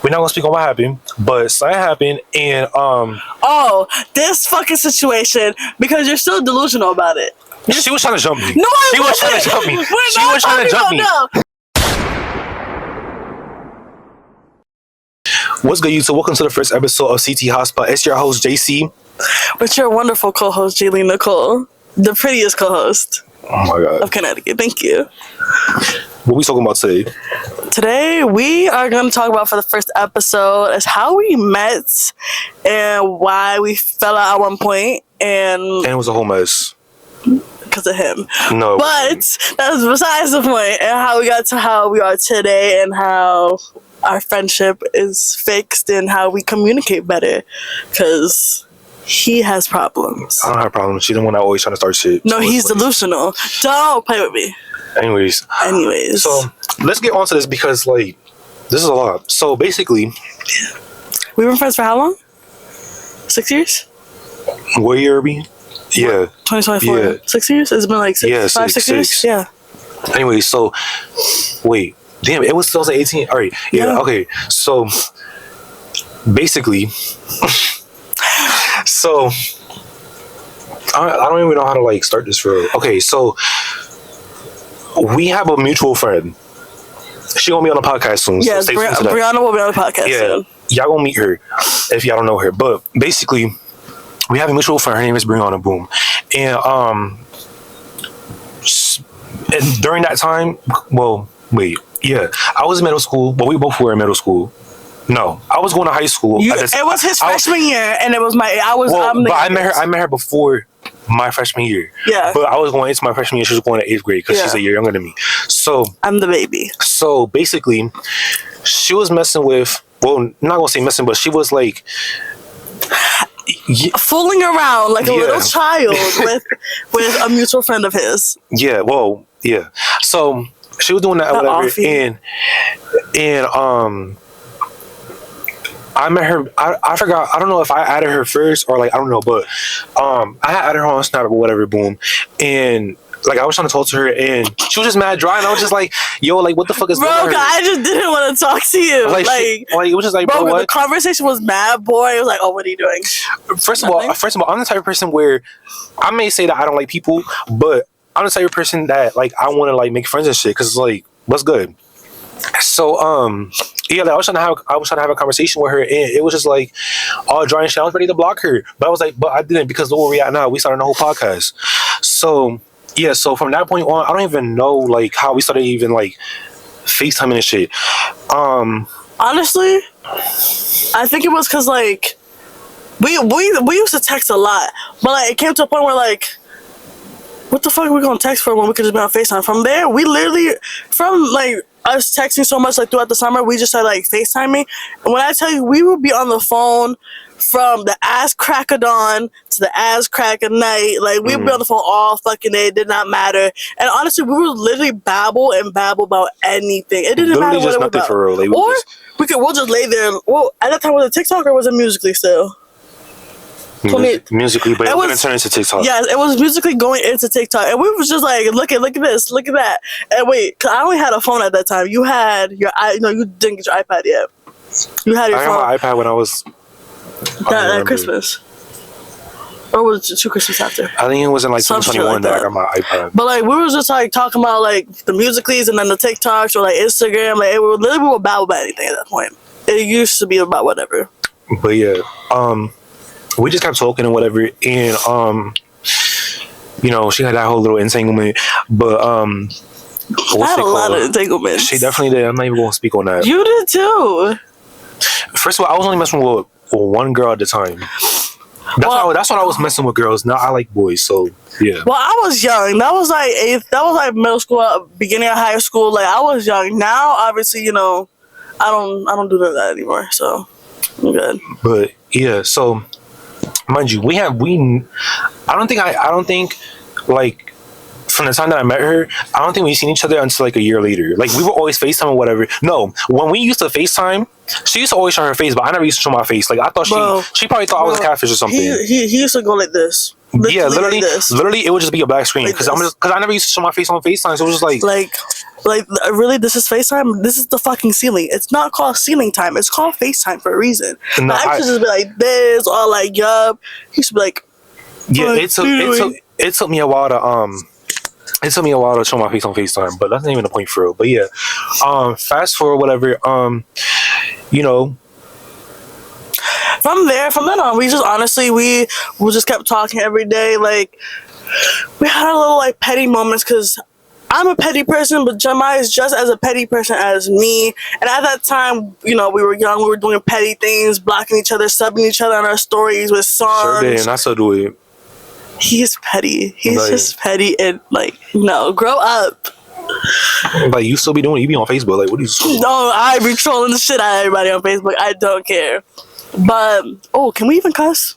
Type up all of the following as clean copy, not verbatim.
we're not gonna speak on what happened, but something happened, and Oh, this fucking situation, because you're still delusional about it. she was trying to jump me. No, she was trying to jump me. She was trying to jump me. No. What's good, YouTube? Welcome to the first episode of CT Hotspot. It's your host, JC. With your wonderful co-host, Jayleen Nicole. The prettiest co-host. Oh my God. Of Connecticut. Thank you. What we talking about today? Today, we are going to talk about for the first episode is how we met and why we fell out at one point. And it was a whole mess. Because of him. No. But that's besides the point. And how we got to how we are today and how our friendship is fixed and how we communicate better. Because he has problems. I don't have problems. She's the one that always trying to start shit. No, he's delusional. Don't play with me. Anyways. So, let's get on to this because, like, this is a lot. So, basically. We've been friends for how long? 6 years? What year are we? Yeah. 2024. Yeah. 6 years? It's been like 6 years? Yeah. Anyway, so, wait. Damn, it was 2018. All right. Yeah. Okay. So, basically. So, I don't even know how to, like, start this for real. Okay, so, we have a mutual friend. She gonna be on the podcast soon. Yeah, so Brianna will be on the podcast soon. Y'all gonna meet her if y'all don't know her. But, basically, we have a mutual friend. Her name is Brianna, boom. And, and during that time, I was in middle school. Well, we both were in middle school. No, I was going to high school. It was his freshman year, and it was my. But I met her before my freshman year. Yeah. But I was going into my freshman year. She was going to 8th grade because she's a year younger than me. So I'm the baby. So basically, she was messing with. Well, not gonna say messing, but she was like fooling around like a little child with a mutual friend of his. Yeah. Well. Yeah. So she was doing that, whatever, and I met her. I forgot. I don't know if I added her first or like I don't know, but I had added her on Snap or whatever. Boom, and like I was trying to talk to her, and she was just mad dry, and I was just like, "Yo, like what the fuck is bro? going on?" I just didn't want to talk to you. Like it was just like, bro, what? The conversation was mad, boy. It was like, "Oh, what are you doing?" First of all, I'm the type of person where I may say that I don't like people, but I'm the type of person that like I want to like make friends and shit because it's like, what's good? So like, I was trying to have a conversation with her, and it was just like all dry and shit. I was ready to block her, but I was like, but I didn't because look where we at now. We started the whole podcast. So yeah, so from that point on, I don't even know like how we started even like FaceTiming and shit. Honestly, I think it was because like we used to text a lot, but like it came to a point where like, what the fuck are we gonna text for when we could just be on FaceTime? From there, we literally from like us texting so much like throughout the summer, we just started like FaceTiming. And when I tell you, we would be on the phone from the ass crack of dawn to the ass crack of night. Like we would be on the phone all fucking day. It did not matter. And honestly, we would literally babble about anything. It didn't matter what it was about. For real. Like, we'll just lay there. Well, at that time was it TikTok or was it Musical.ly still? Musically, but it was going to turn into TikTok. Yeah, it was Musically going into TikTok, and we was just like, look at this, look at that. And wait, cause I only had a phone at that time. You had you didn't get your iPad yet. You had your phone. I got my iPad when I was that Christmas, or was it 2 Christmas after? I think it was in like 2021 that I got my iPad. But like we was just like talking about like the Musicallys and then the TikToks or like Instagram. Like we would babble about anything at that point. It used to be about whatever. But yeah, we just kept talking and whatever, and she had that whole little entanglement, but I had a lot of entanglements. She definitely did. I'm not even going to speak on that. You did too. First of all, I was only messing with one girl at the time. That's what I was messing with girls. Now I like boys, so yeah. Well, I was young. That was like middle school, beginning of high school. Like I was young. Now, obviously, I don't do that anymore. So I'm good. But yeah, so. Mind you, I don't think like from the time that I met her, I don't think we seen each other until like a year later. Like we were always FaceTime or whatever. No, when we used to FaceTime, she used to always show her face, but I never used to show my face. Like I thought she probably thought I was a catfish or something. He used to go like this. Literally, like this. Literally, it would just be a black screen because I never used to show my face on FaceTime, so it was just like really, this is FaceTime. This is the fucking ceiling. It's not called ceiling time. It's called FaceTime for a reason. No, I used to just be like this, or like yup. He used to be like, yeah. It took me a while to It took me a while to show my face on FaceTime, but that's not even the point for real. But yeah, fast forward, whatever. You know. From then on, we just honestly we just kept talking every day. Like we had a little like petty moments because I'm a petty person, but Jeremiah is just as a petty person as me. And at that time, you know, we were young, we were doing petty things, blocking each other, subbing each other on our stories with songs. Sure did, and I still do it. He's petty. He's just petty and like, no, grow up. Like you still be doing it. You be on Facebook. Like what are you? No, I be trolling the shit out of everybody on Facebook. I don't care. But can we even cuss?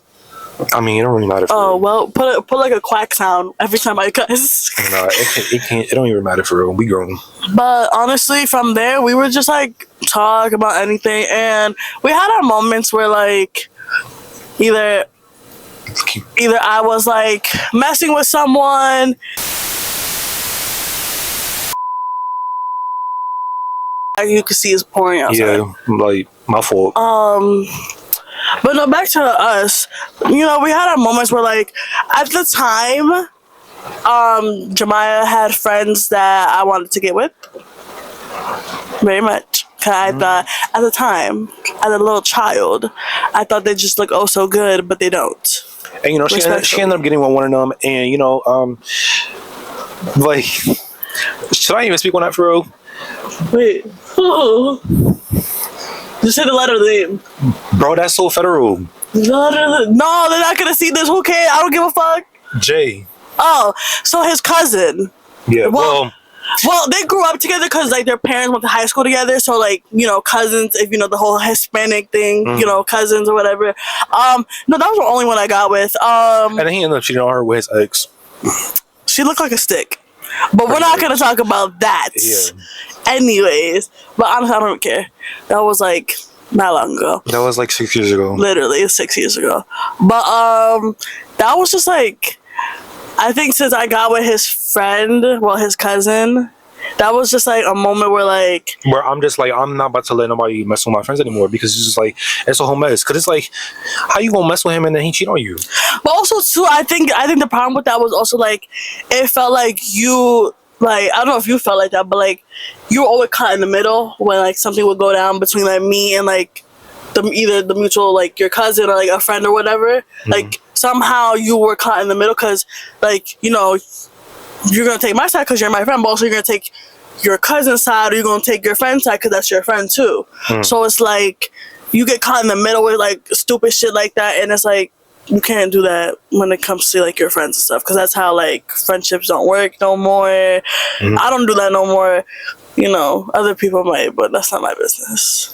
I mean, it don't really matter. Well, put like a quack sound every time I cuss. No, it can't. It don't even matter for real. We grown. But honestly, from there, we would just like talk about anything, and we had our moments where like either I was like messing with someone. You could see his pouring outside. Yeah, like my fault. But no, back to us. You know, we had our moments where, like, at the time, Jemiah had friends that I wanted to get with. Very much. Cause I thought, at the time, as a little child, I thought they just look oh so good, but they don't. And you know, she ended up getting one of them, and you know, like, should I even speak on that for real? Wait. Oh. Just say the letter of the name. Bro, that's so federal. No, they're not gonna see this. Who cares? I don't give a fuck. Jay. Oh, so his cousin. Yeah, well, they grew up together because like their parents went to high school together. So like, you know, cousins. If you know the whole Hispanic thing, you know, cousins or whatever. No, that was the only one I got with. And then he ended up cheating on her with his ex. She looked like a stick. But we're not gonna talk about that. Yeah. Anyways, but honestly, I don't care. That was like not long ago. That was like 6 years ago. Literally 6 years ago. But that was just like, I think since I got with his friend, his cousin, that was just like a moment where I'm just like, I'm not about to let nobody mess with my friends anymore because it's just like, it's a whole mess. Because it's like, how you gonna mess with him and then he cheat on you? But also too, I think the problem with that was also like, it felt like you, like, I don't know if you felt like that, but like, you were always caught in the middle when like something would go down between like me and like either the mutual, like your cousin or like a friend or whatever. Like somehow you were caught in the middle because like, you know, you're going to take my side because you're my friend, but also you're going to take your cousin's side or you're going to take your friend's side because that's your friend too. So it's like, you get caught in the middle with like stupid shit like that, and it's like, you can't do that when it comes to like your friends and stuff because that's how like friendships don't work no more. I don't do that no more. You know, other people might, but that's not my business.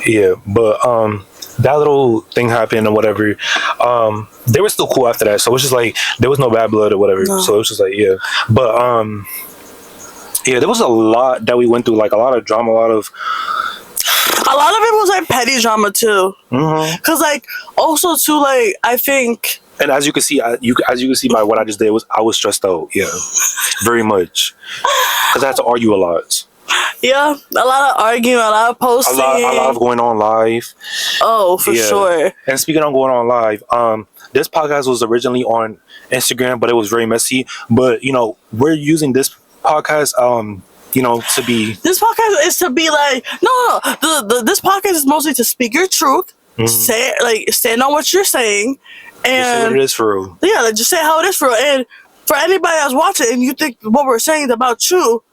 Yeah, but that little thing happened or whatever. They were still cool after that, so it was just like there was no bad blood or whatever. No. So it was just like but yeah, there was a lot that we went through, like a lot of drama, a lot of it was like petty drama too. Cause like also too, like I think. And as you can see, as you can see by what I just did, I was stressed out. Yeah, very much. Cause I had to argue a lot. Yeah, a lot of arguing, a lot of posting, a lot of going on live. Oh, for sure. And speaking of going on live, this podcast was originally on Instagram, but it was very messy. But you know, we're using this podcast, you know, to be. This podcast is to be like this podcast is mostly to speak your truth, say like stand on what you're saying, and just say what it is for real. Yeah, like, just say how it is for real. And for anybody that's watching and you think what we're saying is about you,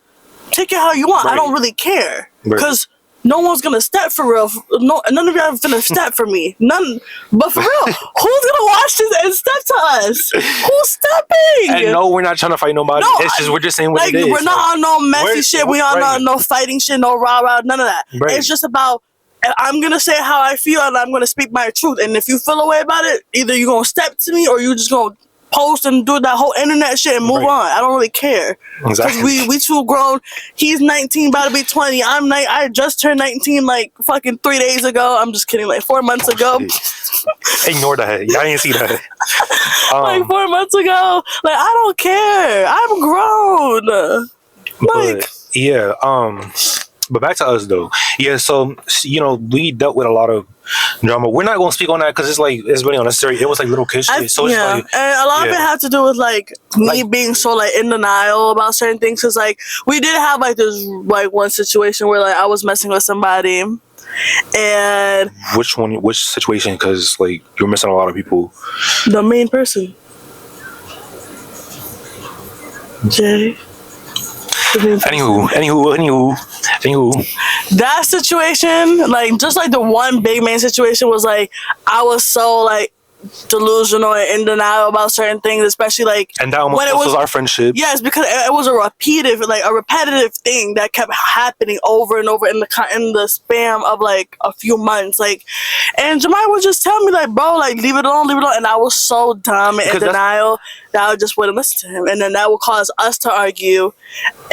take it how you want. Right. I don't really care because no one's gonna step for real. No, none of y'all are gonna step for me. None. But for real, who's gonna watch this and step to us? Who's stepping? And no, we're not trying to fight nobody. No, it's just we're just saying what like, it is. We're not on no messy shit. We on no fighting shit. No rah rah. None of that. Right. It's just about. I'm gonna say how I feel and I'm gonna speak my truth. And if you feel a way about it, either you're gonna step to me or you just gonna post and do that whole internet shit and move on. I don't really care. Exactly. Because we too grown. He's 19, about to be 20. I just turned 19 like fucking 3 days ago. I'm just kidding, like 4 months ago. Ignore that. I didn't see that. Like 4 months ago. Like, I don't care. I'm grown. Like, but, yeah. But back to us though. Yeah. So we dealt with a lot of drama. We're not going to speak on that because it's really unnecessary. It was like little kid shit. So yeah, it's and a lot of it had to do with like me being so like in denial about certain things. Cause like we did have like this like one situation where like I was messing with somebody, and which situation? Because like you're missing a lot of people. The main person, Jay. Anywho. That situation, like just like the one big man situation, was like I was so like delusional and in denial about certain things, especially like and that almost was our friendship. Yes, because it was a repetitive thing that kept happening over and over in the span of like a few months. Like, and Jemima would just tell me like, bro, like leave it alone, and I was so dumb and in denial that I just wouldn't listen to him, and then that would cause us to argue,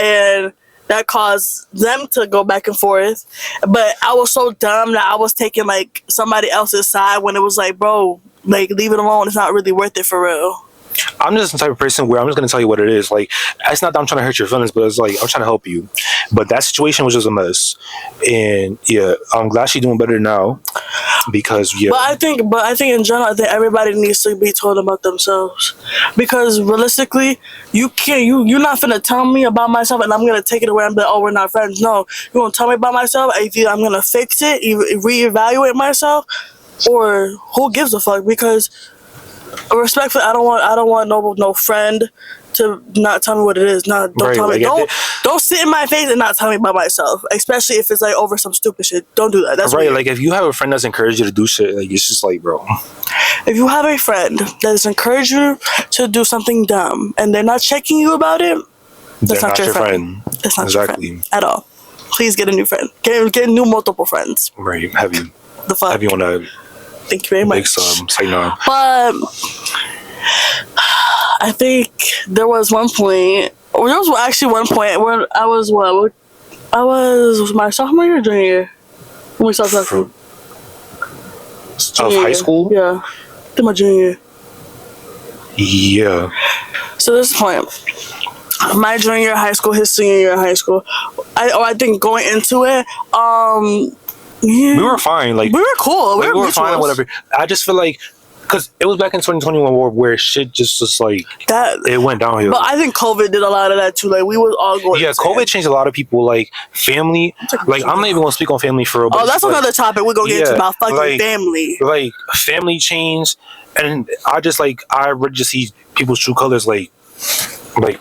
and that caused them to go back and forth. But I was so dumb that I was taking like somebody else's side when it was like, bro, like leave it alone. It's not really worth it for real. I'm just the type of person where I'm just going to tell you what it is. Like, it's not that I'm trying to hurt your feelings, but it's like I'm trying to help you. But that situation was just a mess. And yeah, I'm glad she's doing better now because yeah. But I think in general, I think everybody needs to be told about themselves, because realistically, you're not finna tell me about myself and I'm gonna take it away and be like, oh, we're not friends. No, you're gonna tell me about myself. Either I'm gonna fix it, reevaluate myself, or who gives a fuck? Because respectfully, I don't want no friend to not tell me what it is. Don't tell me. Don't sit in my face and not tell me about myself. Especially if it's like over some stupid shit. Don't do that. That's right. Weird. Like if you have a friend that's encouraged you to do shit, like it's just like, bro. If you have a friend that's encouraged you to do something dumb and they're not checking you about it, that's not your friend. That's not your friend at all. Please get a new friend. Get new multiple friends. Right. Have you on that? Thank you very much. But I think there was one point. There was actually one point where I was my sophomore year or junior year when we started talking. Of high school? Yeah, I think my junior year. Yeah. So this point, my junior year of high school, his senior year of high school. I think going into it, yeah, we were fine. Like we were cool. We were fine. Whatever. I just feel like because it was back in 2021 where shit just like that. It went downhill. But I think COVID did a lot of that too. Like we was all going. Yeah, COVID changed a lot of people. Like family. Like I'm not even gonna speak on family for a bit. Oh, that's another topic we're gonna get into about fucking family. Like family change, and I really just see people's true colors. Like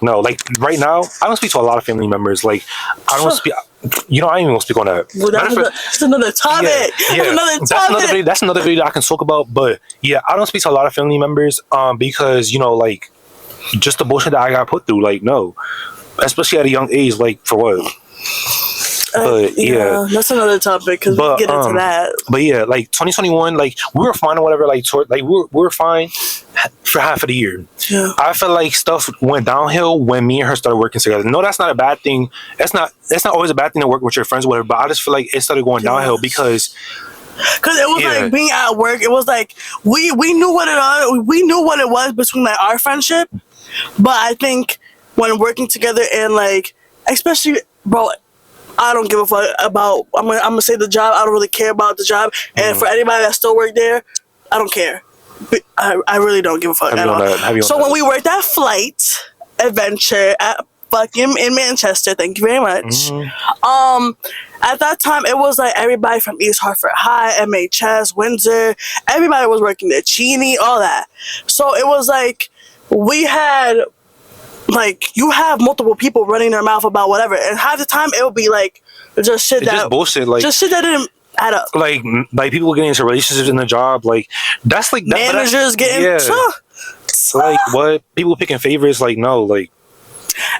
no, like right now, I don't speak to a lot of family members. Like I don't speak. I ain't even gonna speak on that. Well, that's another topic. Yeah. That's another video I can talk about. But yeah, I don't speak to a lot of family members because like just the bullshit that I got put through. Like no, especially at a young age. Like for what? But yeah, that's another topic because we get into that. But yeah, like 2021, like we were fine or whatever. Like we were fine for half of the year. Yeah, I felt like stuff went downhill when me and her started working together. No, that's not a bad thing. That's not always a bad thing to work with your friends or whatever. But I just feel like it started going downhill because it was like being at work. It was like we knew what it was between like our friendship. But I think when working together and like especially, bro, I don't give a fuck about. I'm gonna say the job. I don't really care about the job. And for anybody that still work there, I don't care. I really don't give a fuck at all. So when we worked at Flight Adventure at fucking in Manchester, thank you very much. At that time, it was like everybody from East Hartford High, MHS, Windsor, everybody was working there, Cheney, all that. So it was like we had. Like, you have multiple people running their mouth about whatever, and half the time it would be like just shit that just bullshit, like just shit that didn't add up. Like people getting into relationships in the job, like that's like managers getting like what people picking favorites, like no, like.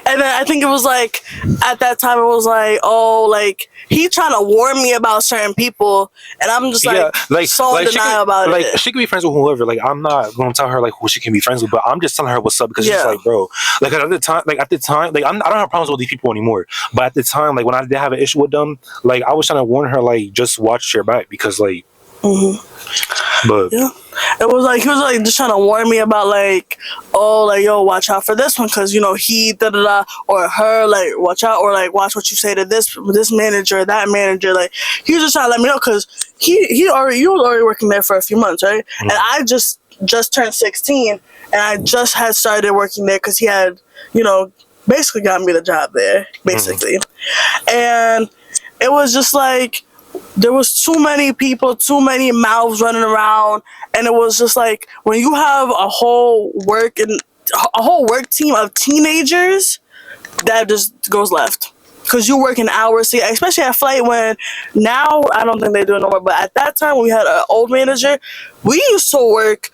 And then I think it was like at that time it was like, oh, like he trying to warn me about certain people, and I'm just like so in denial about it. Like she can be friends with whoever. Like I'm not gonna tell her like who she can be friends with, but I'm just telling her what's up because she's like, bro. Like at the time, like I don't have problems with these people anymore. But at the time, like when I did have an issue with them, like I was trying to warn her, like just watch your back because like. But yeah, it was like he was like just trying to warn me about like, oh, like yo, watch out for this one because you know he da da da or her, like watch out, or like watch what you say to this manager, that manager. Like he was just trying to let me know because you was already working there for a few months, right? And I just turned 16 and I just had started working there because he had, you know, basically got me the job there basically. And it was just like there was too many people, too many mouths running around, and it was just like when you have a whole work team of teenagers, that just goes left because you work in hours. See, especially at Flight, when now I don't think they do it no more, but at that time when we had an old manager, we used to work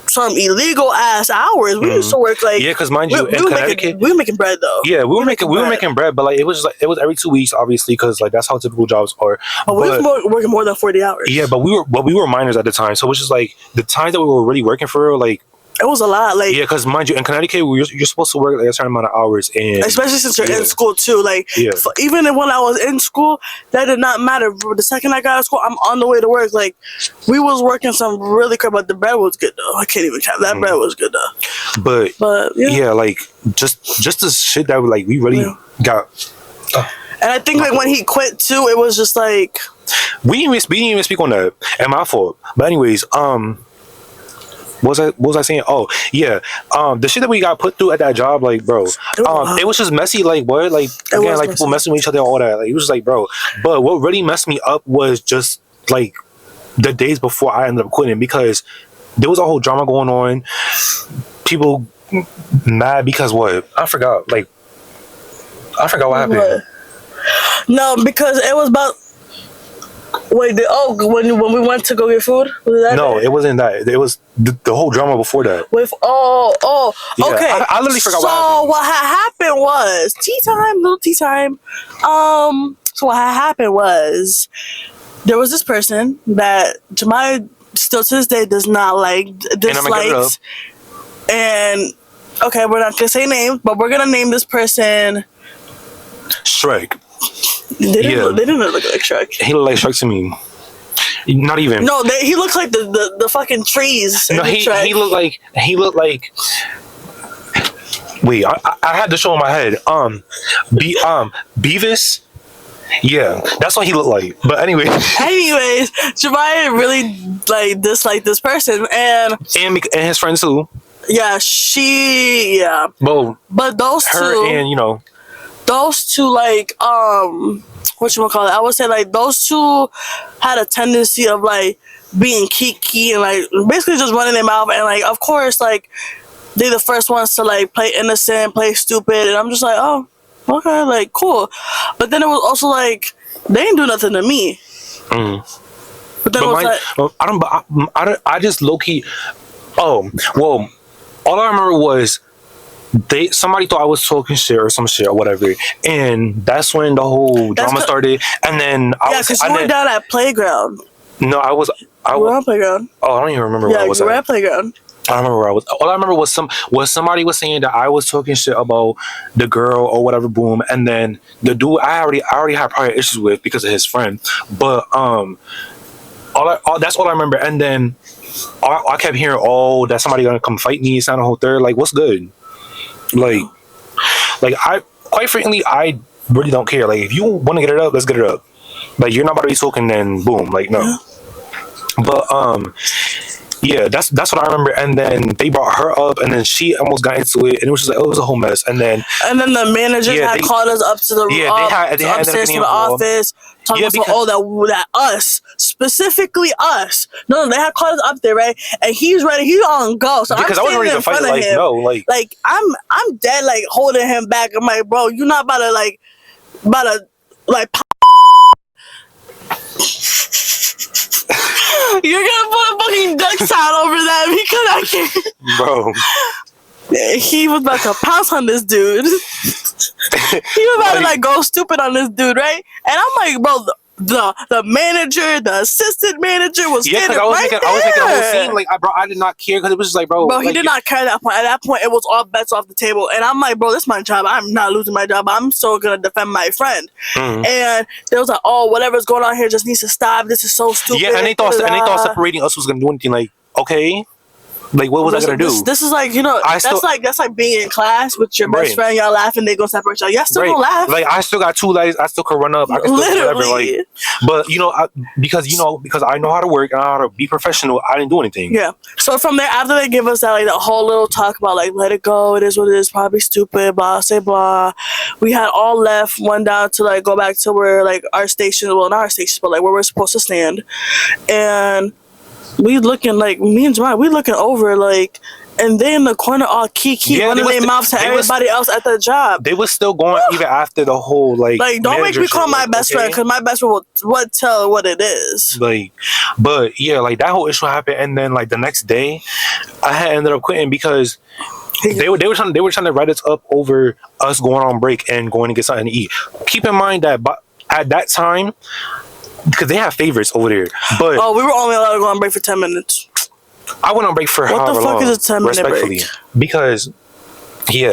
some illegal ass hours. We used to work like because mind you, in Connecticut, we were making bread though. Yeah, we were making bread, but like it was every 2 weeks, obviously, because like that's how typical jobs are. But we were working more than 40 hours. Yeah, but we were minors at the time, so it was just like the times that we were really working for real, like. It was a lot, like because mind you, in Connecticut, you're supposed to work like a certain amount of hours, and especially since you're in school too. Like even when I was in school, that did not matter. The second I got out of school, I'm on the way to work. Like we was working some really crap, but the bread was good though. I can't even count. That bread was good though. But yeah, like just the shit that like we really got. And I think like when he quit too, it was just like we didn't even speak on that, and my fault. But anyways, what was I saying? Oh yeah, the shit that we got put through at that job, like bro, it was just messy. Like what, like again, like people messing with each other, all that. Like it was just like bro. But what really messed me up was just like the days before I ended up quitting because there was a whole drama going on. People mad because what? I forgot. Like I forgot what happened. No, because it was about. Wait, when we went to go get food? Was that no, it wasn't that. It was the whole drama before that. With yeah, okay. I literally forgot what So happened. what had happened was little tea time. So what had happened was there was this person that Jemai still to this day does not dislikes. And okay, we're not gonna say names, but we're gonna name this person Shrek. They didn't look like Shrek. He looked like Shrek to me. Not even. No, he looks like the fucking trees. No, he looked like. Wait, I had the show in my head. Beavis. Yeah, that's what he looked like. But anyways, Jemai really disliked this person and his friends too. Yeah, Well, but those two, and those two whatchamacallit, I would say like those two had a tendency of like being kiki and like basically just running their mouth, and like of course like they're the first ones to like play innocent, play stupid, and I'm just like, oh, okay, like cool. But then it was also like they didn't do nothing to me. But then I just low key. Oh well, all I remember was somebody thought I was talking shit or some shit or whatever, and that's when the whole drama started. And then because you were down at Playground. No, I was. You were on Playground. Oh, I don't even remember where I was. Yeah, you were at Playground. I don't remember where I was. All I remember was somebody was saying that I was talking shit about the girl or whatever. Boom, and then the dude I already had prior issues with because of his friend. But that's all I remember. And then I kept hearing, oh, that somebody gonna come fight me. Sound a whole third. Like, what's good? Like I quite frankly, I really don't care. Like, if you want to get it up, let's get it up. Like, you're not about to be talking, then boom. Like, no. But yeah, that's what I remember. And then they brought her up, and then she almost got into it, and it was just like, it was a whole mess. And then the manager had called us up to the upstairs to the office, talking about that us, specifically us. No, they had called us up there, right? And he's ready, he's on go. So because I wasn't ready to fight. Like I'm dead, like holding him back. I'm like, bro, you're not about to You're gonna put a fucking duck sound over that because I can't. Bro. he was about to pounce on this dude. He was about to like go stupid on this dude, right? And I'm like, bro, the manager, the assistant manager was standing I was right making, there. I was making a whole scene. Like, I did not care because it was just like, bro. Bro, like, he did not care at that point. At that point, it was all bets off the table. And I'm like, bro, this is my job. I'm not losing my job. I'm still going to defend my friend. Mm-hmm. And they was like, oh, whatever's going on here just needs to stop. This is so stupid. Yeah, and they thought separating us was going to do anything. Like, okay. Like, what was I gonna do? This is like, you know, that's like being in class with your best friend. Y'all laughing, they gonna separate y'all. Y'all still gonna laugh. Like, I still got 2 legs. I still could run up. I can still do whatever. Like, but because I know how to work and I know how to be professional. I didn't do anything. Yeah. So from there, after they give us that, like, the whole little talk about like, let it go. It is what it is. Probably stupid. Blah. Say blah. We had all left. One down to like go back to where like our station. Well, not our station, but like where we're supposed to stand. And we looking like, me and Jamal, we looking over like, and they in the corner all kiki running their mouths to everybody else at the job. They was still going even after the whole like don't make me call my best friend, because my best friend would tell what it is. Like, but yeah, like that whole issue happened, and then like the next day, I had ended up quitting because they were trying to write us up over us going on break and going to get something to eat. Keep in mind that at that time, because they have favorites over there. But we were only allowed to go on break for 10 minutes. I went on break for what the fuck long, is a 10-minute break? Because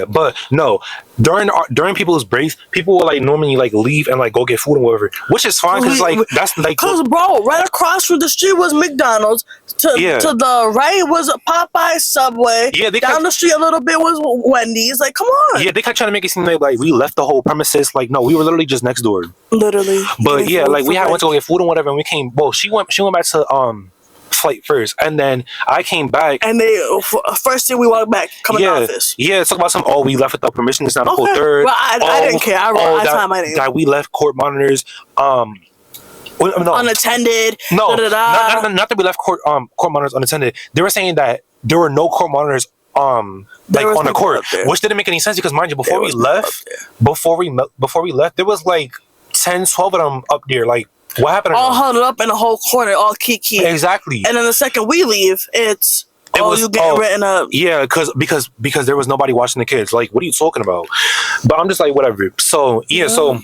but no, during people's breaks, people will like normally like leave and like go get food or whatever, which is fine because like that's like because bro, right across from the street was McDonald's. To the right was Popeye, Subway. Yeah, down the street a little bit was Wendy's. Like, come on. Yeah, they kept trying to make it seem like we left the whole premises. Like, no, we were literally just next door. Literally. But yeah, like we went to go get food and whatever, and we came. Well, she went back to flight first, and then I came back. And they first thing we walked back, coming to the office. Yeah, talk about we left without permission. It's not a full third. Well, I didn't care. I wrote my name. That we left court monitors. Unattended. No, not that we left court monitors unattended. They were saying that there were no court monitors on the court, which didn't make any sense because, mind you, before we left, there was like 10, 12 of them up there. Like, what happened? All huddled up in a whole corner, all kiki. Exactly. And then the second we leave, you getting written up. Yeah, because there was nobody watching the kids. Like, what are you talking about? But I'm just like, whatever. So so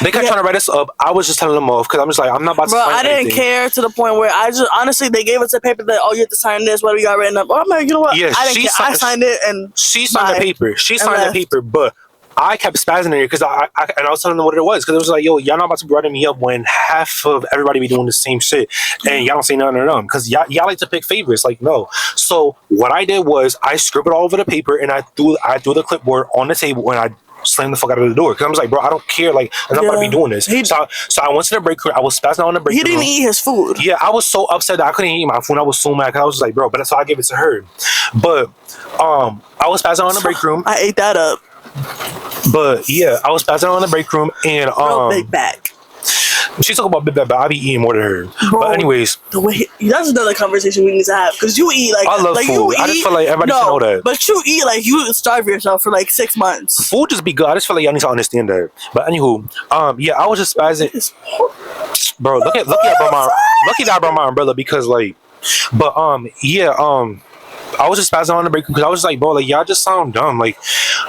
they kept trying to write us up. I was just telling them off because I'm just like, I'm not about to sign I didn't care to the point where I just, honestly, they gave us a paper that, you have to sign this, what we got written up. I'm like, you know what? Yeah, I didn't care. I signed it and she signed the paper. She signed the paper, but I kept spazzing her because I was telling them what it was, because it was like, yo, y'all not about to be writing me up when half of everybody be doing the same shit and y'all don't say nothing to them because y'all like to pick favorites. Like, no. So what I did was I scribbled all over the paper and I threw the clipboard on the table and I slammed the fuck out of the door because I was like, bro, I don't care. Like, I'm not about to be doing this. So I went to the break room. I was spazzing on the break room. He didn't eat his food. Yeah, I was so upset that I couldn't eat my food. I was so mad because I was just like, bro, but so I gave it to her. But I was spazzing on the break room. I ate that up. But yeah, I was passing on the break room and big back. She's talking about big back, but I be eating more than her. Bro, but anyways, that's another conversation we need to have because you eat like I love food. I just feel like everybody should know that. But you eat like you starve yourself for like 6 months. Food just be good. I just feel like y'all need to understand that. But anywho, I was just spazzing. Bro, look at that, bro, my umbrella because like, but I was just spazzing on the break because I was just like, bro, like y'all just sound dumb, like,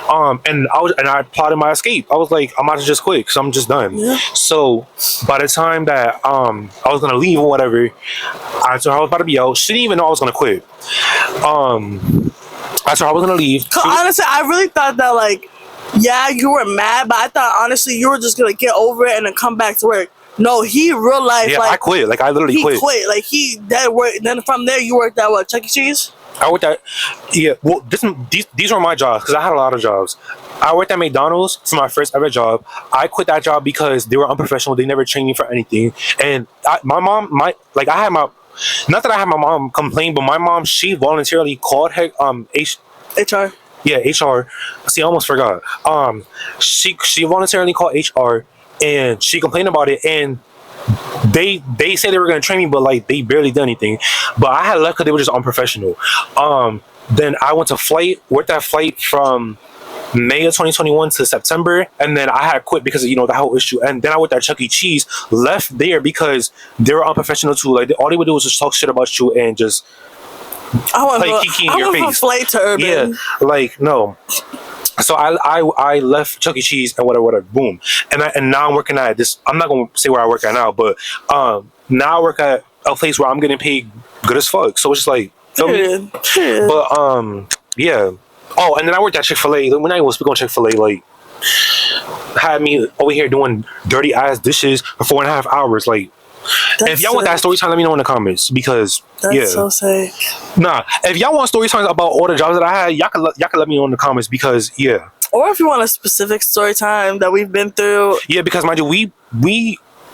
and I plotted my escape. I was like, I'm about to just quit because I'm just done. Yeah. So by the time that I was gonna leave or whatever, I told her I was about to be out. She didn't even know I was gonna quit. I told her I was gonna leave. Honestly, I really thought that like, yeah, you were mad, but I thought honestly you were just gonna get over it and then come back to work. No, he real life. Yeah, like, I quit. Like I literally quit. He quit. Like that work. Then from there you worked at what? Chuck E. Cheese. I worked at, well, these were my jobs because I had a lot of jobs. I worked at McDonald's for my first ever job. I quit that job because they were unprofessional. They never trained me for anything. And my mom, not that I had my mom complain, but my mom, she voluntarily called her HR. Yeah, HR. See, I almost forgot. She voluntarily called HR and she complained about it, and they said they were going to train me, but like they barely did anything. But I had left because they were just unprofessional. Then I went to worked that flight from May of 2021 to September, and then I had quit because of the whole issue. And then I worked at Chuck E. Cheese, left there because they were unprofessional too. Like all they would do was just talk shit about you and just like Kiki in your face. From Flay to Urban. Yeah, like no. So I left Chuck E. Cheese and whatever. Boom, and now I'm working at this. I'm not gonna say where I work at now, but now I work at a place where I'm getting paid good as fuck. So it's just like, feel me? But yeah. Oh, and then I worked at Chick-fil-A. When I was speaking on Chick-fil-A, like, had me over here doing dirty ass dishes for 4.5 hours. Like, if y'all want that story time, let me know in the comments, because that's so sick. Nah, if y'all want story times about all the jobs that I had, y'all can let me know in the comments, because yeah. Or if you want a specific story time that we've been through. Yeah, because mind you, we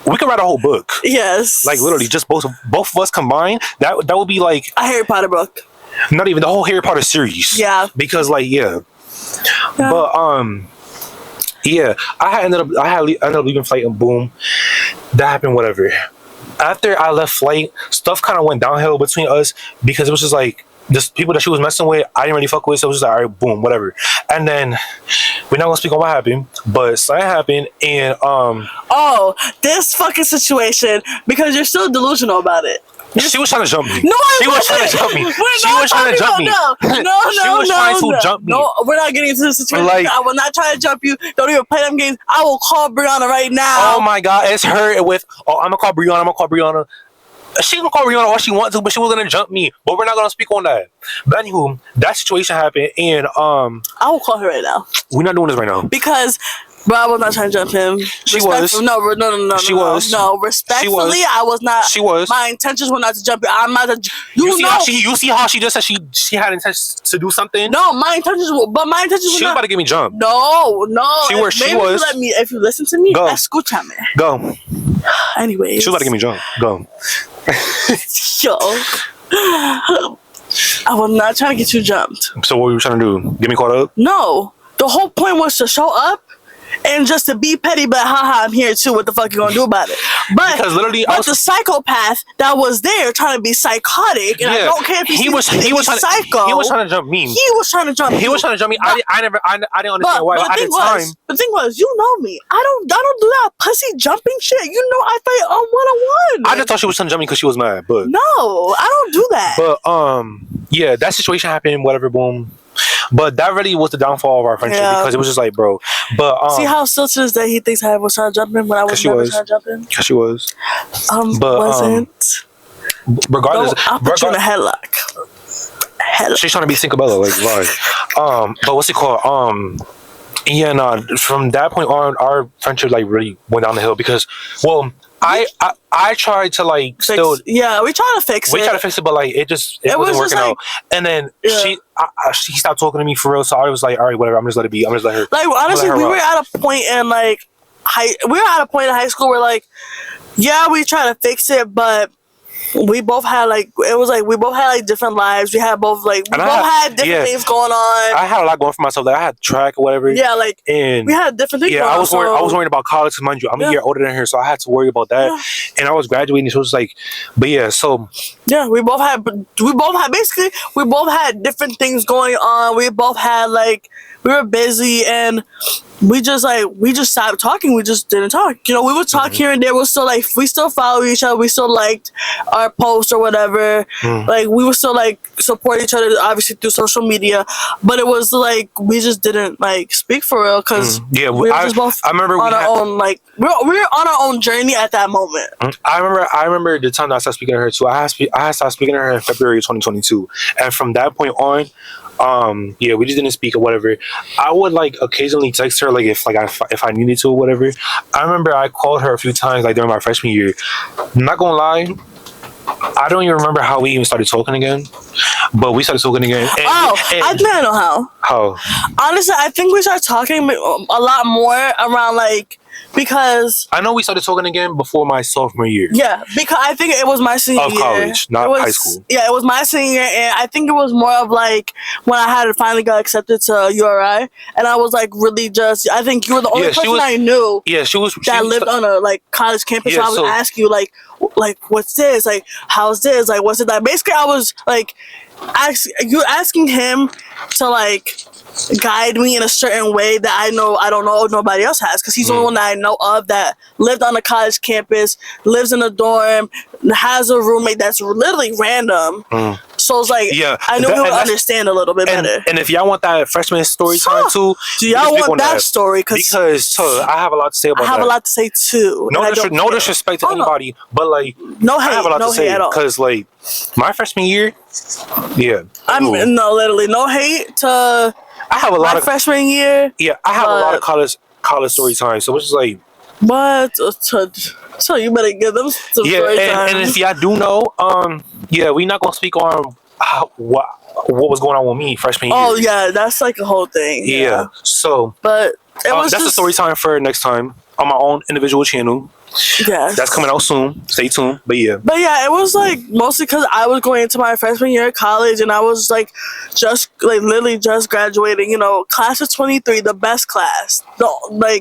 could write a whole book. Yes. Like literally, just both of us combined. That would be like a Harry Potter book. Not even the whole Harry Potter series. Yeah. Because like but yeah, I ended up leaving Flight, and boom, that happened. Whatever. After I left Flight, stuff kind of went downhill between us, because it was just like just people that she was messing with, I didn't really fuck with, so it was just like, all right, boom, whatever. And then we're not gonna speak on what happened, but something happened, and oh, this fucking situation, because you're still delusional about it. She was trying to jump me. No, she was trying to jump me. She was trying to jump me. No, she was trying to jump me. No, we're not getting into this situation. Like, I will not try to jump you. Don't even play them games. I will call Brianna right now. Oh my God, it's her with. Oh, I'm gonna call Brianna. She can call Brianna all she wants to, but she was gonna jump me. But we're not gonna speak on that. But anywho, that situation happened, and I will call her right now. We're not doing this right now because. Bro, I was not trying to jump him. She was. No. She was. No, respectfully, I was not. She was. My intentions were not to jump. I'm not. You see how she just said she had intentions to do something. No, my intentions. But my intentions. She was about to get me jumped. No. She was. If you listen to me, go. Escúchame. Go. Anyways. She was about to get me jumped. Go. Yo. I was not trying to get you jumped. So what were you trying to do? Get me caught up? No. The whole point was to show up and just to be petty, but haha, I'm here too. What the fuck you gonna do about it? But because literally, the psychopath that was there trying to be psychotic, and I don't care if he was trying psycho. He was trying to jump me. He was trying to jump me. I didn't understand why. At the time, the thing was, you know me. I don't do that pussy jumping shit. You know, I fight on 1-on-1. I just thought she was trying to jump me because she was mad. But no, I don't do that. But yeah, that situation happened. Whatever, boom. But that really was the downfall of our friendship, because it was just like, bro. But see how still to this day he thinks I was trying to jump in when I was never trying to jump in. Because she was. But wasn't. Regardless, I'll put you in a headlock. She's trying to be Cincabella, like right. But what's it called? Yeah, no. From that point on, our friendship like really went down the hill, because, well, I tried to like we tried to fix it. We tried to fix it, but like it wasn't working out. And then she stopped talking to me for real. So I was like, all right, whatever. I'm just let it be. I'm just let her. Like honestly, we were at a point in like high school where like, yeah, we tried to fix it, but we both had like different lives. We had both like had different things going on. I had a lot going for myself. Like I had track or whatever. Yeah, like and we had different things. Yeah, going I was worried about college. Mind you, I'm a year older than her, so I had to worry about that. Yeah. And I was graduating, so it was like, but yeah, so yeah, we both had different things going on. We both had like we were busy and. We just stopped talking. We just didn't talk. You know, we would talk here and there. We still follow each other. We still liked our posts or whatever. Like we would still like support each other, obviously through social media. But it was like we just didn't like speak for real because we were just both on our own. Like we were on our own journey at that moment. I remember the time that I started speaking to her too. I started speaking to her in February 2022, and from that point on. Yeah, we just didn't speak or whatever. I would like occasionally text her like if I needed to or whatever. I remember I called her a few times like during my freshman year. I'm not gonna lie, I don't even remember how we even started talking again, but we started talking again. I think I know how. How? Honestly, I think we started talking a lot more around like. Because I know we started talking again before my sophomore year. Yeah, because I think it was my senior year. Of college, not high school. Yeah, it was my senior year, and I think it was more of like when I had finally got accepted to URI, and I was like really just. I think you were the only person I knew. Yeah, she lived on a like college campus. Yeah, so I would ask you like what's this? Like how's this? Like what's it like? Basically, I was like asking him to like. Guide me in a certain way that I don't know nobody else has because he's the only one that I know of that lived on a college campus, lives in a dorm, has a roommate that's literally random. So So it's like, yeah, I knew we would understand a little bit better. And if y'all want that freshman story time too, do y'all want that story? Because I have a lot to say about that. I have a lot to say too. No disrespect to anybody, but like, no hate, I have a lot no to say hate at all. Because like, my freshman year, yeah, no, literally, no hate to. I have a lot of freshman year. Yeah, I have a lot of college story time. So it's just like, but so you better give them some story time. And if y'all do know, we not gonna speak on what was going on with me freshman year. Oh yeah, that's like a whole thing. Yeah. So, but it was that's just the story time for next time on my own individual channel. Yeah, that's coming out soon. Stay tuned. But yeah, it was like mostly because I was going into my freshman year of college, and I was like literally just graduating. You know, class of 23, the best class.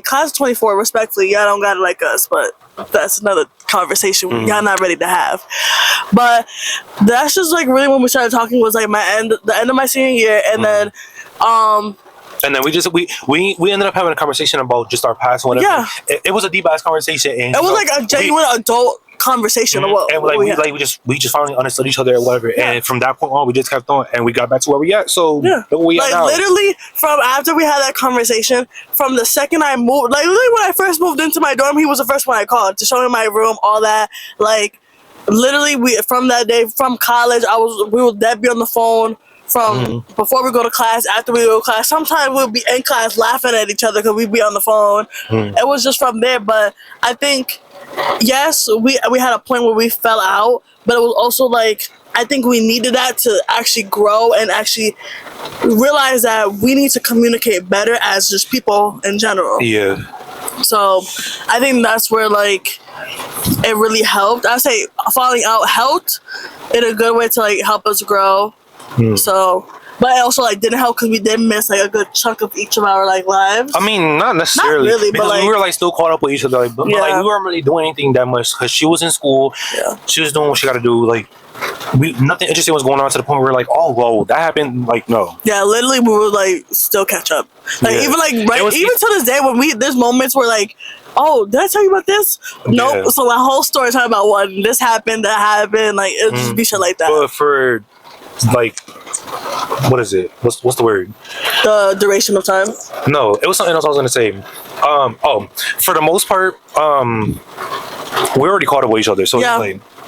Class of 24, respectfully, y'all don't got it like us, but that's another conversation y'all not ready to have. But that's just like really when we started talking was like the end of my senior year, and then and then we ended up having a conversation about just our past and whatever. Yeah. It was a deep ass conversation, and it was like a genuine adult conversation. And we just finally understood each other or whatever. Yeah. And from that point on, we just kept on, and we got back to where we at. So we at now. Literally from after we had that conversation, from the second I moved, literally when I first moved into my dorm, he was the first one I called to show him my room, all that. Literally, from that day, from college, we would be on the phone. From before we go to class, after we go to class, sometimes we'll be in class laughing at each other because we'd be on the phone. It was just from there. But I think, yes, we had a point where we fell out, but it was also like, I think we needed that to actually grow and actually realize that we need to communicate better as just people in general. Yeah. So I think that's where it really helped. I say falling out helped in a good way to help us grow. So, but it also didn't help because we did miss a good chunk of each of our lives. I mean, not necessarily, not really, because we were still caught up with each other. But we weren't really doing anything that much because she was in school. Yeah. She was doing what she got to do. Nothing interesting was going on to the point where we're oh, whoa, that happened. No. Yeah, literally, we would still catch up. Even even to this day when there's moments where oh, did I tell you about this? Nope. Yeah. So my whole story talking about this happened, that happened. It just be shit like that. But for what is it? What's the word? The duration of time? No, it was something else I was gonna say. For the most part, we already caught up with each other. So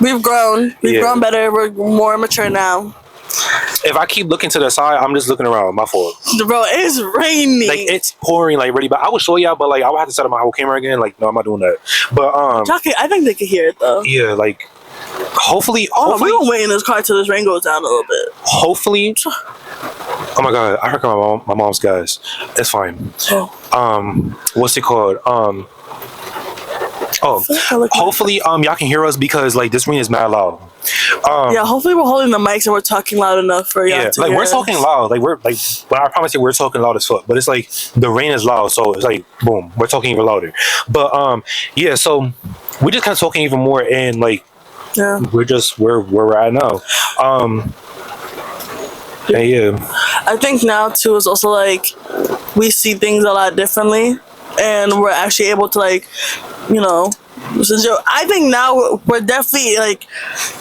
we've grown. We've grown better. We're more mature now. If I keep looking to the side, I'm just looking around. My fault. Bro, it's raining. It's pouring really bad. I would show y'all, but I would have to set up my whole camera again. No, I'm not doing that. But I think they can hear it though. Yeah, hopefully we're gonna wait in this car till this rain goes down a little bit. Hopefully. Oh my god, I heard my mom's guys. It's fine. What's it called? Hopefully y'all can hear us because this rain is mad loud. Hopefully we're holding the mics and we're talking loud enough for y'all to hear we're talking loud. But I promise you we're talking loud as fuck. But it's the rain is loud, so it's boom, we're talking even louder. But so we just kind of talking even more and we're just where we're at now. I think now too is also we see things a lot differently, and we're actually able to I think now we're definitely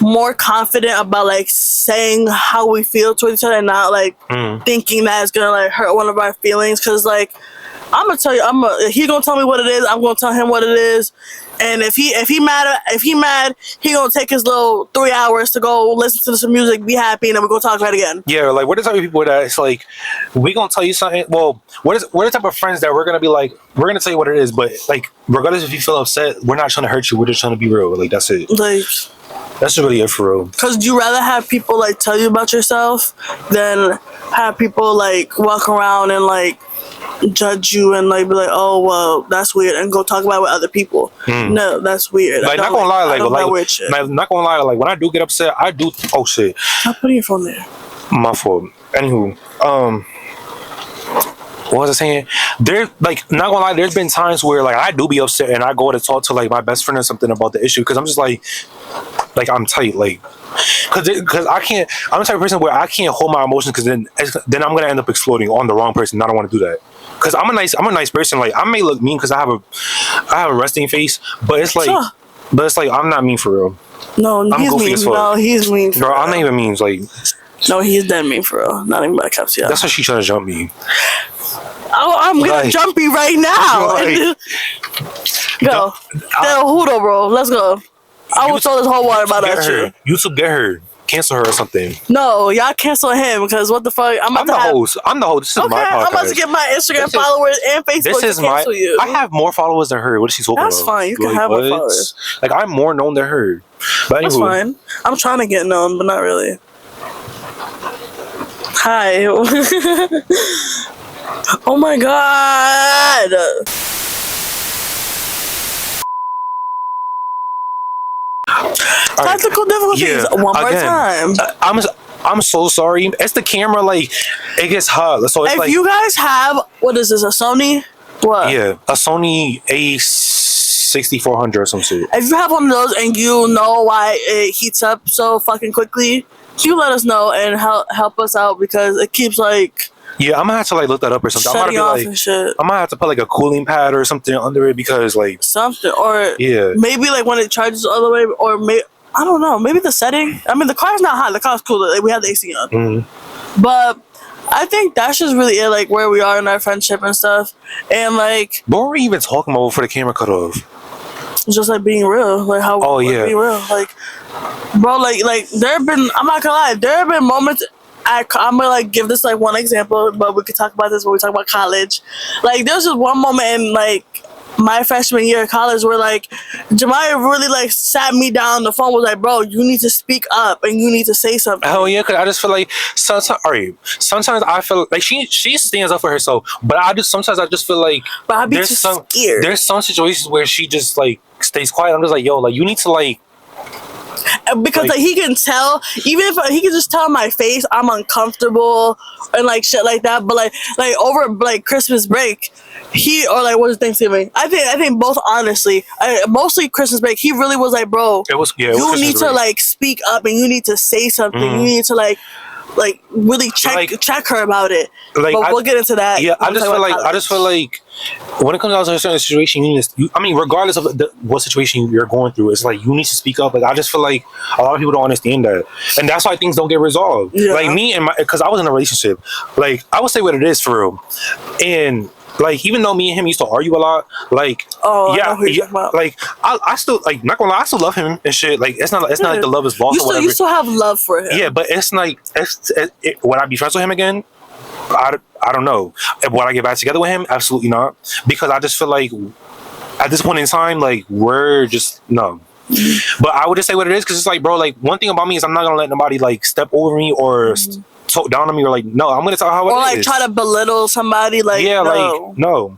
more confident about saying how we feel towards each other, and not thinking that it's gonna hurt one of our feelings. Because I'm gonna tell you, he gonna tell me what it is. I'm gonna tell him what it is. And if he mad, he gonna take his little 3 hours to go listen to some music, be happy, and then we're gonna talk about it again. Yeah, we're the type of people that it's we gonna tell you something. Well, we're the type of friends that we're gonna be we're gonna tell you what it is, but regardless if you feel upset, we're not trying to hurt you. We're just trying to be real. That's it. That's really it for real. Because you rather have people tell you about yourself than have people walk around and judge you and be oh well that's weird and go talk about it with other people. No, that's weird. Not gonna lie, weird shit. Not gonna lie, when I do get upset, I do. Oh shit! Stop putting your phone there. My fault. Anywho, what was I saying? Not gonna lie, there's been times where I do be upset and I go to talk to my best friend or something about the issue because I'm just I'm tight because I can't. I'm the type of person where I can't hold my emotions because then I'm gonna end up exploding on the wrong person. I don't want to do that because I'm a nice person. I may look mean because I have a resting face, but it's I'm not mean for real. No, I'm he's goofy mean. as fuck. No, he's mean. Bro, I'm not even mean. No, he's dead mean for real. Not even by caps, yeah. That's why she trying to jump me. I'm gonna jump you right now. Go. Hudo, bro. Let's go. I will throw this whole water bottle at you. YouTube, get her. Cancel her or something. No, y'all cancel him because what the fuck? I'm the host. I'm the host. This is my podcast. I'm about to get my Instagram followers and Facebook to cancel you. I have more followers than her. What is she talking about? That's fine. You can have more followers. Like, I'm more known than her. But that's fine. I'm trying to get known, but not really. Hi. Oh my god. Technical difficulties. One more time. I'm so sorry. It's the camera. Like, it gets hot. So it's if like, you guys have, what is this? A Sony? What? Yeah, a Sony A6400 or some shit. If you have one of those and you know why it heats up so fucking quickly, you let us know and help us out because it keeps like. Yeah, I'm gonna have to like look that up or something. I'm gonna have to put like a cooling pad or something under it because like something or yeah, maybe like when it charges all the way or maybe I don't know, maybe the setting. I mean, the car's not hot. The car's cool. Like, we have the AC on, but I think that's just really it. Like where we are in our friendship and stuff, and like what were we even talking about before the camera cut off? Just like being real, like how being real, like bro, like there have been. I'm not gonna lie, there have been moments. I'm gonna like give this like one example, but we could talk about this when we talk about college. Like there's just one moment in like my freshman year of college where like Jemiah really like sat me down on the phone, was like, bro, you need to speak up and you need to say something. Oh yeah, because I just feel like sometimes I feel like she stands up for herself, but sometimes I just feel like there's some situations where she just like stays quiet. I'm just like, yo, like you need to like. Because like he can tell, even if he can just tell my face I'm uncomfortable and like shit like that. But like over like Christmas break, what is Thanksgiving? I think both honestly, mostly Christmas break. He really was like, bro, you need to like speak up and you need to say something. You need to like really check her about it. Like, but we'll get into that. Yeah, I just feel like when it comes down to a certain situation, regardless of what situation you're going through, it's like you need to speak up. Like I just feel like a lot of people don't understand that, and that's why things don't get resolved. Yeah. Like me and because I was in a relationship, like I would say what it is for real, and. Like even though me and him used to argue a lot, like like I still like not gonna lie, I still love him and shit. Like it's not like the love is lost or whatever. You still have love for him. Yeah, but it's like would I be friends with him again? I don't know. Would I get back together with him? Absolutely not. Because I just feel like at this point in time, like we're just no. But I would just say what it is because it's like, bro, like one thing about me is I'm not gonna let nobody like step over me or talk down on me or like no, I'm gonna tell how it is. Or like try to belittle somebody, like like no.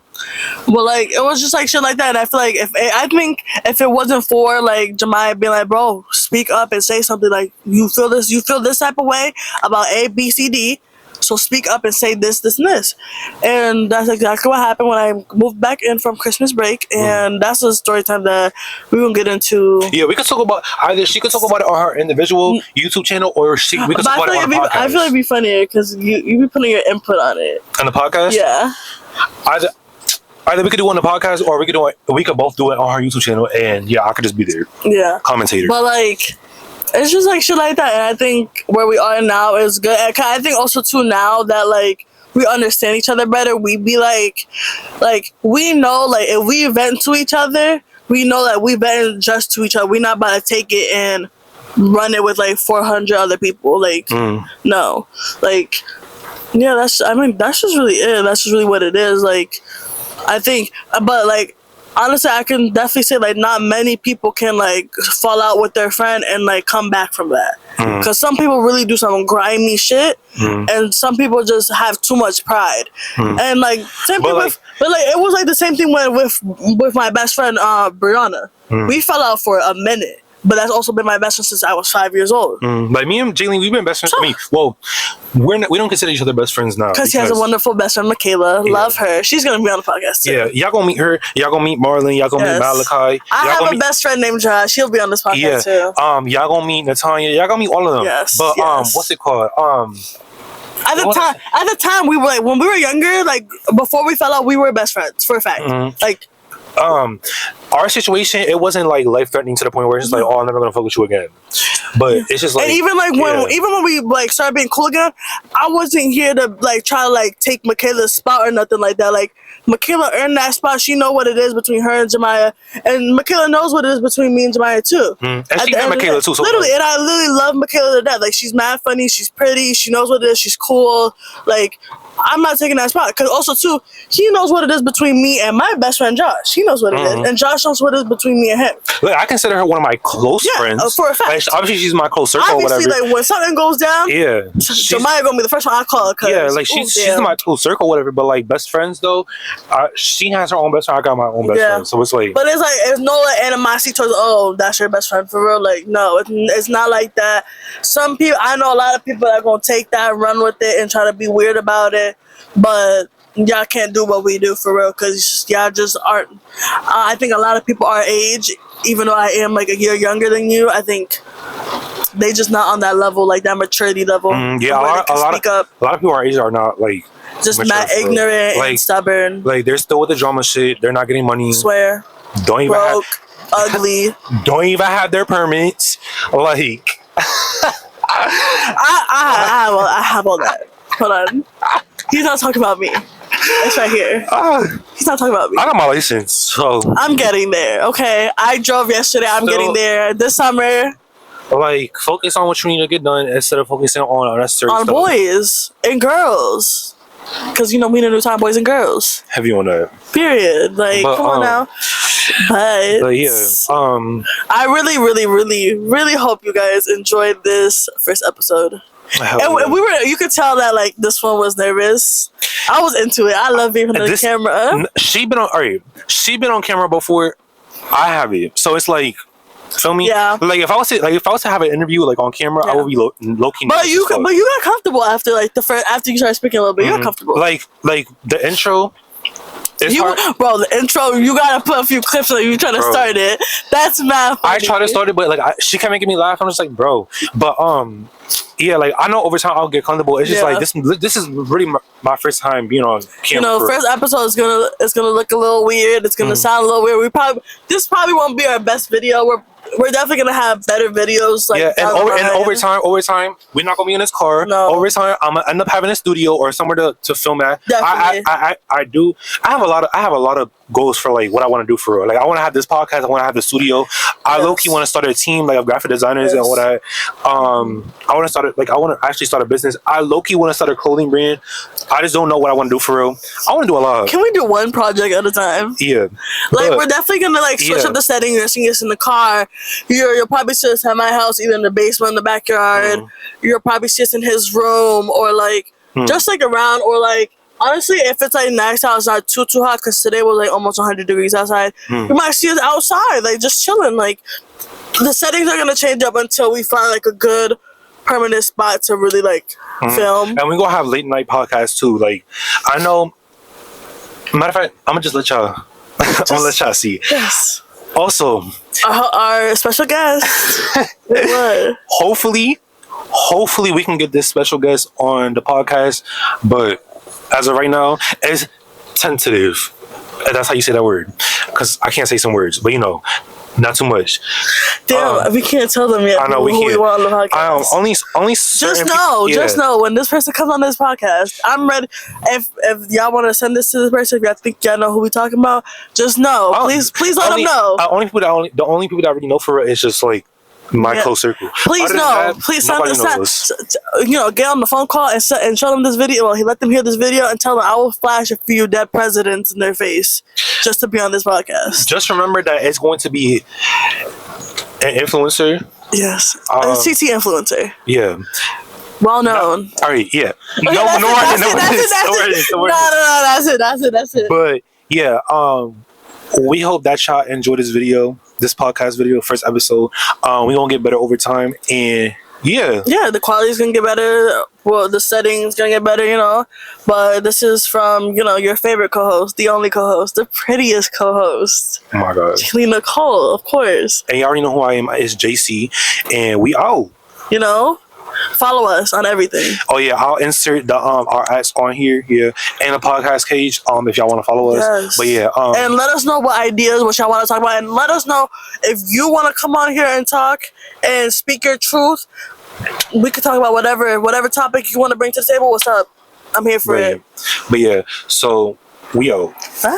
Well, like it was just like shit like that. And I feel like if it wasn't for like Jemiah being like, bro, speak up and say something, like you feel this type of way about A, B, C, D. So speak up and say this, this, and this. And that's exactly what happened when I moved back in from Christmas break. And that's a story time that we're going to get into. Yeah, we could talk about either she could talk about it on her individual YouTube channel or we could talk about it on the podcast. I feel like it'd be funnier because you be putting your input on it. On the podcast? Yeah. Either we could do it on the podcast or we could both do it on her YouTube channel and I could just be there. Yeah. Commentator. But like... It's just like shit like that, and I think where we are now is good. And I think also too now that like we understand each other better, we be like we know like if we vent to each other, we know that we vent just to each other. We're not about to take it and run it with like 400 other people. Like no, like that's just really it. That's just really what it is. Like I think, but like. Honestly, I can definitely say like not many people can like fall out with their friend and like come back from that. Because some people really do some grimy shit, and some people just have too much pride. And like same thing but it was like the same thing with my best friend Brianna. We fell out for a minute. But that's also been my best friend since I was 5 years old. Like me and Jayleen, we've been best friends. We don't consider each other best friends now. Because she has a wonderful best friend, Michaela. Yeah. Love her. She's gonna be on the podcast too. Yeah, y'all gonna meet her. Y'all gonna meet Marlon. Y'all gonna meet Malachi. I have a best friend named Josh. She'll be on this podcast too. Y'all gonna meet Natanya. Y'all gonna meet all of them. Yes. But what's it called? At the time we were like when we were younger, like before we fell out, we were best friends for a fact. Like Our situation, it wasn't like life threatening to the point where it's just like, oh, I'm never gonna fuck with you again. But it's just like, and even like when we like started being cool again, I wasn't here to like try to like take Michaela's spot or nothing like that. Like Michaela earned that spot. She know what it is between her and Jemiah, and Michaela knows what it is between me and Jemiah too. And she met Michaela too. So literally, and I literally love Michaela to death. Like she's mad funny, she's pretty, she knows what it is, she's cool. Like I'm not taking that spot because also too, he knows what it is between me and my best friend Josh. He knows what it is, and Josh knows what it is between me and him. Look, I consider her one of my close friends. For a fact. Like, obviously, she's my close circle. Obviously, or whatever. like when something goes down, Jemiah gonna be the first one I call. Yeah, like she's my close circle, whatever. But like best friends though, she has her own best friend. I got my own best friend, so it's like. But it's like there's no like animosity towards. Oh, that's your best friend for real. Like no, it's not like that. Some people, I know a lot of people that are gonna take that, run with it, and try to be weird about it. But y'all can't do what we do for real because y'all just aren't. I think a lot of people our age, even though I am like a year younger than you, I think they just not on that level, like that maturity level. Yeah, a lot of people our age are not like just not ignorant and stubborn. Like they're still with the drama shit. They're not getting money. Swear. Don't even broke, ugly. Don't even have their permits. Like I have all that. Hold on. He's not talking about me. It's right here. He's not talking about me. I got my license, so I'm getting there. Okay, I drove yesterday. I'm getting there this summer. Like, focus on what you need to get done instead of focusing on unnecessary stuff. Boys and girls, because you know we need to time boys and girls. Heavy on that. Period. Like, come on now. But yeah, I really, really, really, really hope you guys enjoyed this first episode. And we were, you could tell that like this one was nervous. I was into it. I love being on the camera. She been on camera before. I haven't. So it's like, feel me? Yeah. Like if I was to have an interview like on camera, I would be low key. But you got comfortable after like after you started speaking a little bit. You got comfortable. Like the intro. Bro, the intro, you gotta put a few clips on you trying to start it. That's mad funny. I try to start it, but like she kept making me laugh. I'm just like, bro. But yeah, like I know over time I'll get comfortable. It's just like this is really my first time being on camera. You know, first episode is gonna look a little weird. It's gonna sound a little weird. This probably won't be our best video. We're definitely gonna have better videos. Like and over time, we're not gonna be in this car. No. Over time, I'm gonna end up having a studio or somewhere to film at. Definitely. I have a lot of goals for like what I want to do for real. Like I want to have this podcast. I want to have the studio. I low key want to start a team like of graphic designers and all that. I want to actually start a business. I low key want to start a clothing brand. I just don't know what I want to do for real. I want to do a lot. Can we do one project at a time? Yeah. Like we're definitely gonna like switch up the setting. You're seeing us in the car. You'll probably see us at my house, either in the basement, in the backyard. You'll probably see us in his room, or like just like around, or like honestly, if it's like nice out, it's not too hot, because today was like almost 100 degrees outside. You might see us outside, like just chilling. Like the settings are gonna change up until we find like a good permanent spot to really like film. And we're gonna have late night podcasts too. Like I know. Matter of fact, I'm gonna just let y'all. I'm gonna let y'all see. Yes. Also, our special guest. What? Hopefully we can get this special guest on the podcast. But as of right now, it's tentative. That's how you say that word. Because I can't say some words, but you know, not too much. Damn, we can't tell them yet. I know we can't. We want on the podcast. Only certain just know when this person comes on this podcast, I'm ready. If y'all want to send this to this person, if y'all think y'all know who we talking about, just know. Please let them know. The only people that already know for it is just like my close circle. Please please send this. You know, get on the phone call and show them this video. Well, let them hear this video and tell them I will flash a few dead presidents in their face just to be on this podcast. Just remember that it's going to be an influencer. Yes, a CT influencer. Yeah. Well known. All right. Yeah. Okay, that's it. But yeah. We hope that y'all enjoyed this video. This podcast video, first episode. We're gonna get better over time, and the quality's gonna get better. Well, the setting's gonna get better, you know. But this is from, you know, your favorite co-host, the only co-host, the prettiest co-host. Oh my god, Nicole, of course. And you already know who I am. It's JC, and we out. You know, Follow us on everything. Oh yeah, I'll insert the our ads on here, yeah, and the podcast page. If y'all want to follow us, Yes. but yeah, and let us know what ideas, what y'all want to talk about, and let us know if you want to come on here and talk and speak your truth. We could talk about whatever topic you want to bring to the table. What's up? I'm here for it. But yeah, so we out. Huh?